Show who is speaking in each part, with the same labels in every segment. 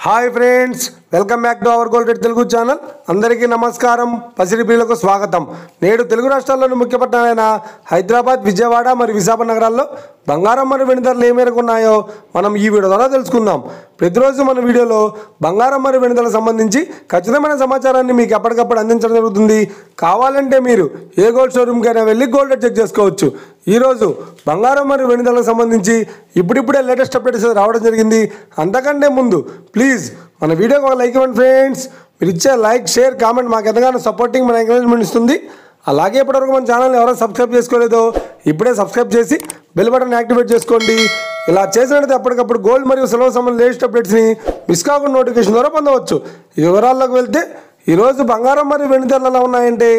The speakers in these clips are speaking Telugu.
Speaker 1: Hi friends, welcome back to our gold rate Telugu channel. అందరికీ నమస్కారం. పసిడి ప్రియులకు స్వాగతం. నేడు తెలుగు రాష్ట్రాల్లోని ముఖ్య పట్టణాలైన హైదరాబాద్, విజయవాడ మరియు విశాఖపట్నం నగరాల్లో బంగారం మరియు వెండి ధరలు ఏ మేరకు ఉన్నాయో మనం ఈ వీడియో ద్వారా తెలుసుకుందాం. ప్రతిరోజు మన వీడియోలో బంగారం మరియు వెండి ధరలకు సంబంధించి ఖచ్చితమైన సమాచారాన్ని మీకు ఎప్పటికప్పుడు అందించడం జరుగుతుంది. కావాలంటే మీరు ఏ గోల్డ్ షోరూమ్కైనా వెళ్ళి గోల్డ్ రేట్ చెక్ చేసుకోవచ్చు. ఈరోజు బంగారం మరియు వెండి ధరలకు సంబంధించి ఇప్పుడిప్పుడే లేటెస్ట్ అప్డేట్స్ రావడం జరిగింది. అంతకంటే ముందు ప్లీజ్ మన వీడియోకి ఒక లైక్ ఇవ్వండి ఫ్రెండ్స్. మీరు ఇచ్చే లైక్, షేర్, కామెంట్ మాకు ఎంతగానో సపోర్టింగ్, మన ఎంకరేజ్మెంట్ ఇస్తుంది. అలాగే ఇప్పటివరకు మన ఛానల్ ఎవరైనా సబ్స్క్రైబ్ చేసుకోలేదో ఇప్పుడే సబ్స్క్రైబ్ చేసి బెల్ బటన్ యాక్టివేట్ చేసుకోండి. ఇలా చేసినట్లయితే అప్పటికప్పుడు గోల్డ్ మరియు సిల్వర్ సంబంధించిన లేటెస్ట్ అప్డేట్స్ని మిస్ కాకుండా నోటిఫికేషన్ ద్వారా పొందవచ్చు. ఈ వివరాల్లోకి వెళ్తే ఈరోజు బంగారం మరియు వెండి ధరలు ఎలా ఉన్నాయంటే,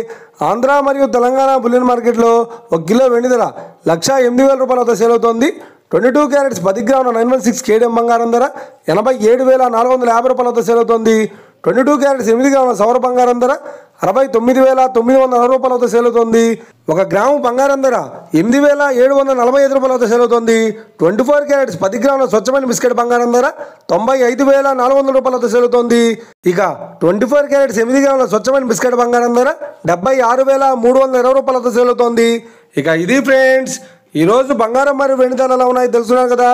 Speaker 1: ఆంధ్ర మరియు తెలంగాణ బులియన్ మార్కెట్లో 1 కిలో వెండి ధర 1,08,000 రూపాయల వద్ద సేల్ అవుతోంది. 22 క్యారెట్స్ 10 గ్రాముల 916 కేడిఎం బంగారం ధర 87,450 రూపాయల వద్ద సేల్ అవుతోంది. 22 క్యారెట్స్ 8 గ్రాముల సౌర బంగారం ధర 69,960 రూపాయల వద్ద సేల్ అవుతోంది. 1 గ్రాము బంగారం ధర 8,745 రూపాయల వద్ద సేల్ అవుతోంది. 24 క్యారెట్స్ 10 గ్రాముల స్వచ్ఛమైన బిస్కెట్ బంగారం ధర 95,400 రూపాయల వద్ద సేల్ అవుతోంది. ఇక 24 క్యారెట్స్ 8 గ్రాముల స్వచ్ఛమైన బిస్కెట్ బంగారం ధర 76,320 రూపాయల వద్ద సేల్ అవుతోంది. ఇక ఇది ఫ్రెండ్స్, ఈరోజు బంగారం మరియు వెండి ధరలు ఎలా ఉన్నాయో తెలుసుకున్నారు కదా.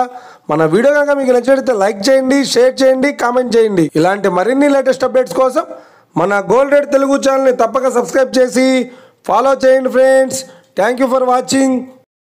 Speaker 1: మన వీడియో కనుక మీకు నచ్చినట్లయితే లైక్ చేయండి, షేర్ చేయండి, కామెంట్ చేయండి. ఇలాంటి మరిన్ని లేటెస్ట్ అప్డేట్స్ కోసం మన గోల్డ్ రేట్ తెలుగు ఛానల్ని తప్పక సబ్స్క్రైబ్ చేసి ఫాలో చేయండి friends. Thank you for watching.